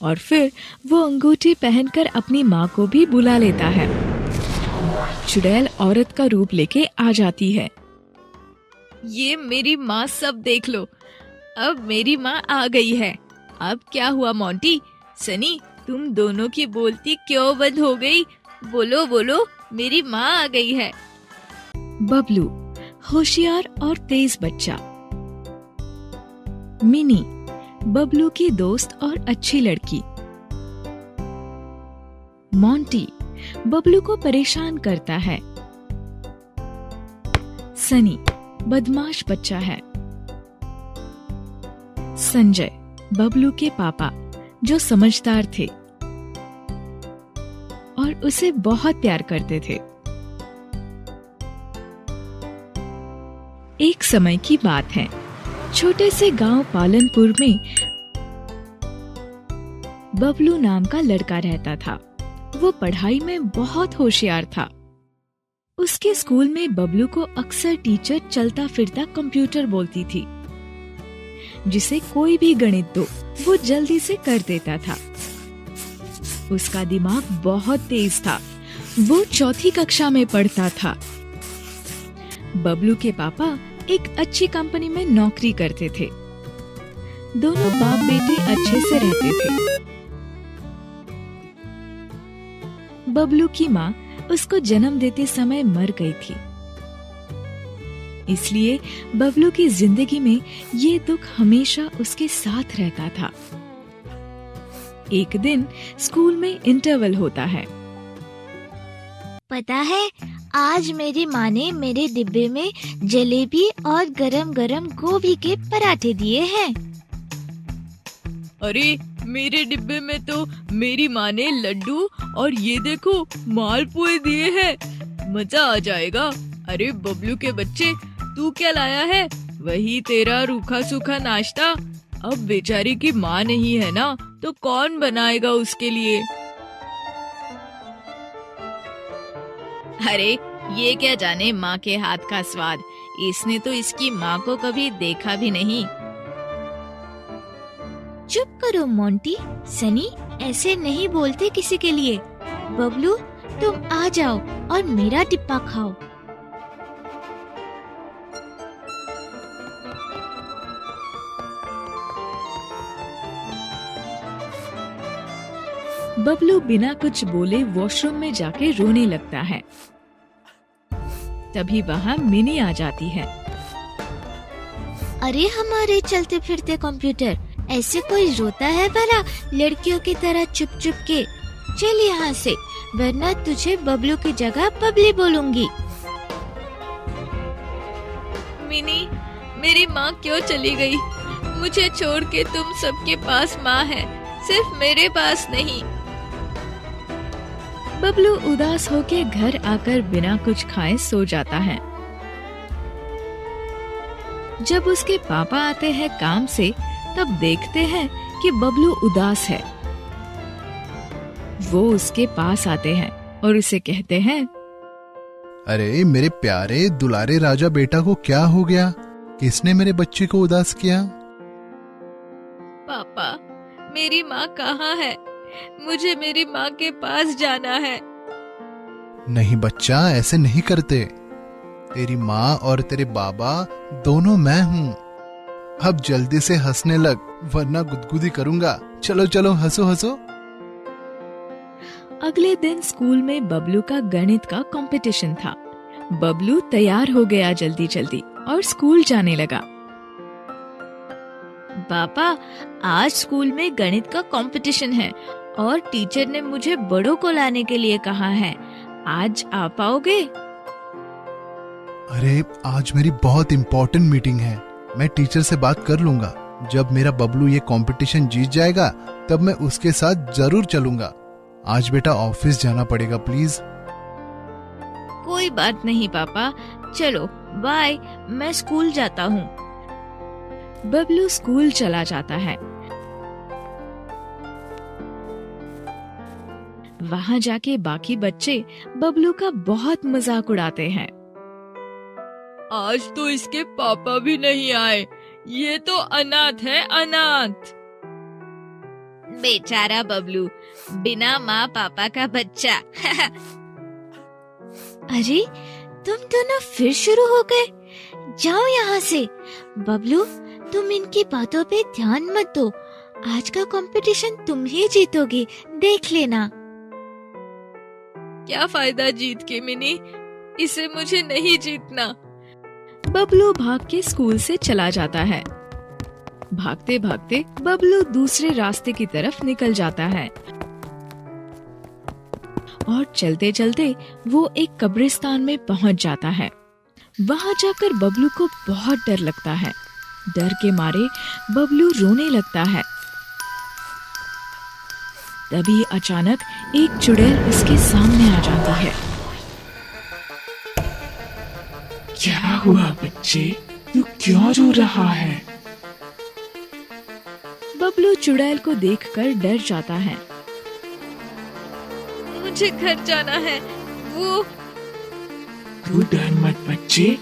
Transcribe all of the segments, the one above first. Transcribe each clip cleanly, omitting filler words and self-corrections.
और फिर वो अंगूठी पहनकर अपनी माँ को भी बुला लेता है। चुड़ैल औरत का रूप लेके आ जाती है। ये मेरी माँ, सब देख लो, अब मेरी माँ आ गई है। अब क्या हुआ मोंटी, सनी, तुम दोनों की बोलती क्यों बंद हो गई? बोलो बोलो, मेरी माँ आ गई है। बबलू, होशियार और तेज बच्चा। मिनी, बबलू की दोस्त और अच्छी लड़की। मोंटी, बबलू को परेशान करता है। सनी, बदमाश बच्चा है। संजय, बबलू के पापा, जो समझदार थे और उसे बहुत प्यार करते थे। एक समय की बात है, छोटे से गांव पालनपुर में बबलू नाम का लड़का रहता था। वो पढ़ाई में बहुत होशियार था। उसके स्कूल में बबलू को अक्सर टीचर चलता फिरता कंप्यूटर बोलती थी। जिसे कोई भी गणित दो, वो जल्दी से कर देता था। उसका दिमाग बहुत तेज था। वो चौथी कक्षा में पढ़ता था। बबलू के पापा एक अच्छी कंपनी में नौकरी करते थे। दोनों बाप बेटे अच्छे से रहते थे। बबलू की माँ उसको जन्म देते समय मर गई थी। इसलिए बबलू की जिंदगी में ये दुख हमेशा उसके साथ रहता था। एक दिन स्कूल में इंटरवल होता है। पता है, आज मेरी माँ ने मेरे डिब्बे में जलेबी और गरम गरम गोभी के पराठे दिए हैं। अरे, मेरे डिब्बे में तो मेरी माँ ने लड्डू और ये देखो मालपुए दिए हैं। मजा आ जाएगा। अरे बबलू के बच्चे, तू क्या लाया है? वही तेरा रूखा सूखा नाश्ता। अब बेचारी की माँ नहीं है ना, तो कौन बनाएगा उसके लिए? अरे, ये क्या जाने माँ के हाथ का स्वाद। इसने तो इसकी माँ को कभी देखा भी नहीं। चुप करो मोंटी, सनी ऐसे नहीं बोलते किसी के लिए। बबलू, तुम आ जाओ और मेरा डिब्बा खाओ। बबलू बिना कुछ बोले वॉशरूम में जाके रोने लगता है। तभी वहाँ मिनी आ जाती है। अरे हमारे चलते फिरते कंप्यूटर, ऐसे कोई रोता है भला लड़कियों की तरह चुप चुप के? चल यहाँ से, वरना तुझे बबलू की जगह बबली बोलूंगी। मिनी, मेरी माँ क्यों चली गई? मुझे छोड़ के तुम सबके पास माँ है, सिर्फ मेरे पास नहीं। बबलू उदास होके घर आकर बिना कुछ खाए सो जाता है। जब उसके पापा आते हैं काम से, तब देखते हैं कि बबलू उदास है। वो उसके पास आते हैं और उसे कहते हैं, अरे मेरे प्यारे दुलारे राजा बेटा को क्या हो गया? किसने मेरे बच्चे को उदास किया? पापा, मेरी माँ कहाँ है? मुझे मेरी माँ के पास जाना है। नहीं बच्चा, ऐसे नहीं करते। तेरी माँ और तेरे बाबा दोनों मैं हूँ। अब जल्दी से हंसने लग, वरना गुदगुदी करूंगा। चलो चलो, हंसो हंसो। अगले दिन स्कूल में बबलू का गणित का कंपटीशन था। बबलू तैयार हो गया जल्दी जल्दी और स्कूल जाने लगा। पापा, आज स्कूल में गणित का कंपटीशन है और टीचर ने मुझे बड़ों को लाने के लिए कहा है। आज आ पाओगे? अरे आज मेरी बहुत इंपॉर्टेंट मीटिंग है। मैं टीचर से बात कर लूंगा। जब मेरा बबलू ये कंपटीशन जीत जाएगा, तब मैं उसके साथ जरूर चलूंगा। आज बेटा ऑफिस जाना पड़ेगा प्लीज। कोई बात नहीं पापा, चलो बाय, मैं स्कूल जाता हूँ। बबलू स्कूल चला जाता है। वहाँ जाके बाकी बच्चे बबलू का बहुत मजाक उड़ाते हैं। आज तो इसके पापा भी नहीं आए। ये तो अनाथ है, अनाथ। बेचारा बबलू, बिना माँ पापा का बच्चा। अरे तुम दोनों फिर शुरू हो गए, जाओ यहाँ से। बबलू तुम इनकी बातों पे ध्यान मत दो, आज का कंपटीशन तुम ही जीतोगे, देख लेना। क्या फायदा जीत के मिनी, इसे मुझे नहीं जीतना। बबलू भाग के स्कूल से चला जाता है। भागते भागते बबलू दूसरे रास्ते की तरफ निकल जाता है और चलते चलते वो एक कब्रिस्तान में पहुंच जाता है। वहां जाकर बबलू को बहुत डर लगता है। डर के मारे बबलू रोने लगता है। तभी अचानक एक चुड़ैल उसके सामने आ जाती है। क्या हुआ बच्चे, तू क्यों रो रहा है? बबलू चुड़ैल को देखकर डर जाता है। मुझे घर जाना है। वो तू डर मत बच्चे,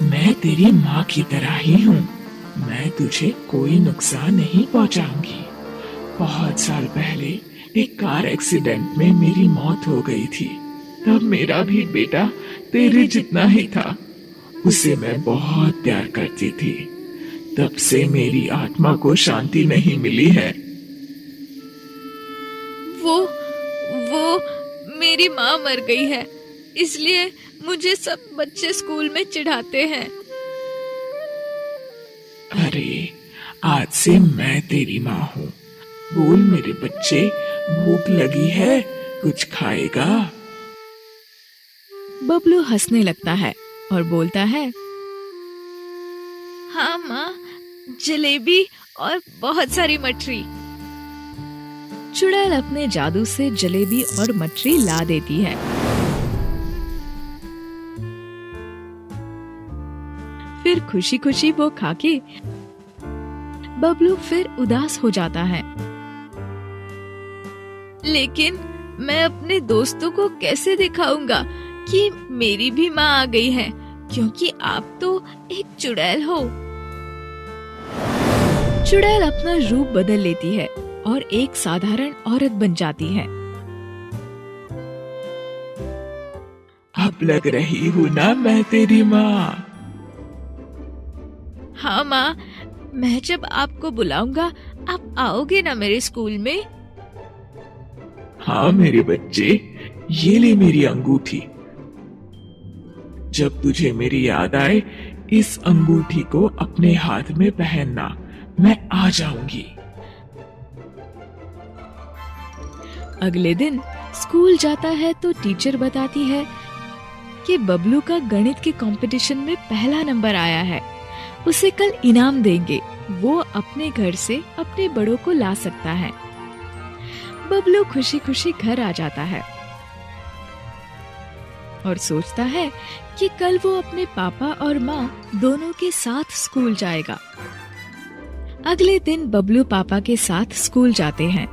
मैं तेरी माँ की तरह ही हूँ। मैं तुझे कोई नुकसान नहीं पहुँचाऊंगी। बहुत साल पहले एक कार एक्सीडेंट में मेरी मौत हो गई थी। तब मेरा भी बेटा तेरे जितना ही था। उसे मैं बहुत प्यार करती थी। तब से मेरी आत्मा को शांति नहीं मिली है। वो मेरी माँ मर गई है, इसलिए मुझे सब बच्चे स्कूल में चिढ़ाते हैं। अरे आज से मैं तेरी माँ हूँ। बोल मेरे बच्चे, भूख लगी है, कुछ खाएगा? बबलू हंसने लगता है और बोलता है, हाँ माँ, जलेबी और बहुत सारी मठरी। चुड़ैल अपने जादू से जलेबी और मठरी ला देती है। फिर खुशी खुशी वो खाके बबलू फिर उदास हो जाता है। लेकिन मैं अपने दोस्तों को कैसे दिखाऊंगा कि मेरी भी माँ आ गई है, क्योंकि आप तो एक चुड़ैल हो। चुड़ैल अपना रूप बदल लेती है और एक साधारण औरत बन जाती है। अब लग रही हूँ ना मैं तेरी माँ? हाँ माँ, मैं जब आपको बुलाऊंगा आप आओगे ना मेरे स्कूल में? हाँ मेरे बच्चे, ये ले मेरी अंगूठी। जब तुझे मेरी याद आए, इस अंगूठी को अपने हाथ में पहनना, मैं आ जाऊंगी। अगले दिन स्कूल जाता है तो टीचर बताती है कि बबलू का गणित के कंपटीशन में पहला नंबर आया है। उसे कल इनाम देंगे। वो अपने घर से अपने बड़ों को ला सकता है। बबलू खुशी खुशी घर आ जाता है और सोचता है कि कल वो अपने पापा और माँ दोनों के साथ स्कूल जाएगा। अगले दिन बबलू पापा के साथ स्कूल जाते हैं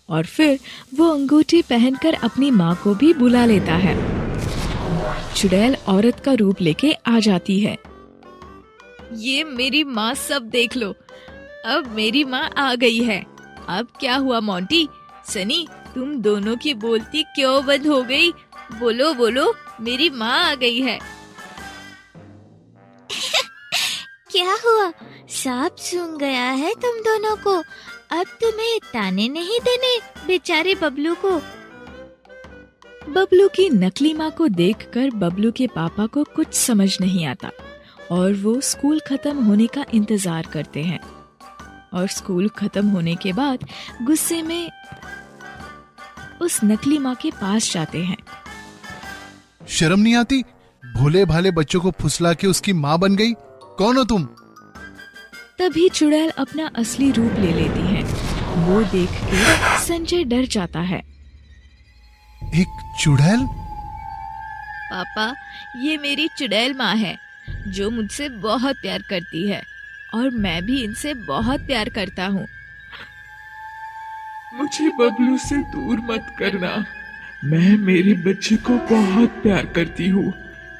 और फिर वो अंगूठी पहनकर अपनी माँ को भी बुला लेता है। चुड़ैल औरत का रूप लेके आ जाती है। ये मेरी माँ, सब देख लो, अब मेरी माँ आ गई है। अब क्या हुआ मोंटी, सनी, तुम दोनों की बोलती क्यों बंद हो गई? बोलो बोलो, मेरी माँ आ गई है। क्या हुआ, सांप सूंघ गया है तुम दोनों को? अब तुम्हें ताने नहीं देने बेचारे बबलू को। बबलू की नकली माँ को देखकर बबलू के पापा को कुछ समझ नहीं आता और वो स्कूल खत्म होने का इंतजार करते हैं। और स्कूल खत्म होने के बाद गुस्से में उस नकली माँ के पास जाते हैं। शर्म नहीं आती? भोले भाले बच्चों को फुसला के उसकी माँ बन गई। कौन हो तुम? तभी चुड़ैल अपना असली रूप ले लेती है। वो देख के संजय डर जाता है। एक चुड़ैल? पापा, ये मेरी चुड़ैल माँ है जो मुझसे बहुत प्यार करती है और मैं भी इनसे बहुत प्यार करता हूँ। मुझे बबलू से दूर मत करना। मैं मेरे बच्चे को बहुत प्यार करती हूँ।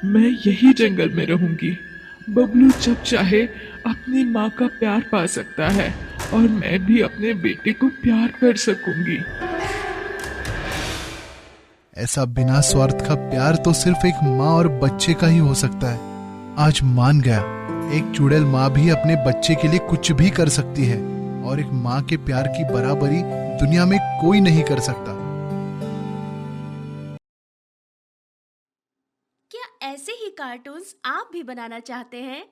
मैं यही जंगल में रहूंगी। बबलू जब चाहे अपनी माँ का प्यार पा सकता है और मैं भी अपने बेटे को प्यार कर सकूंगी। ऐसा बिना स्वार्थ का प्यार तो सिर्फ एक माँ और बच्चे का ही हो सकता है। आज मान गया, एक चुड़ैल माँ भी अपने बच्चे के लिए कुछ भी कर सकती है और एक माँ के प्यार की बराबरी दुनिया में कोई नहीं कर सकता। क्या ऐसे ही कार्टून्स आप भी बनाना चाहते हैं?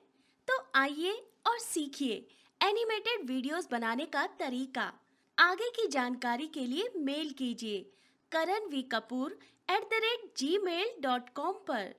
तो आइए और सीखिए एनिमेटेड वीडियोस बनाने का तरीका। आगे की जानकारी के लिए मेल कीजिए karanvkapoor@gmail.com पर।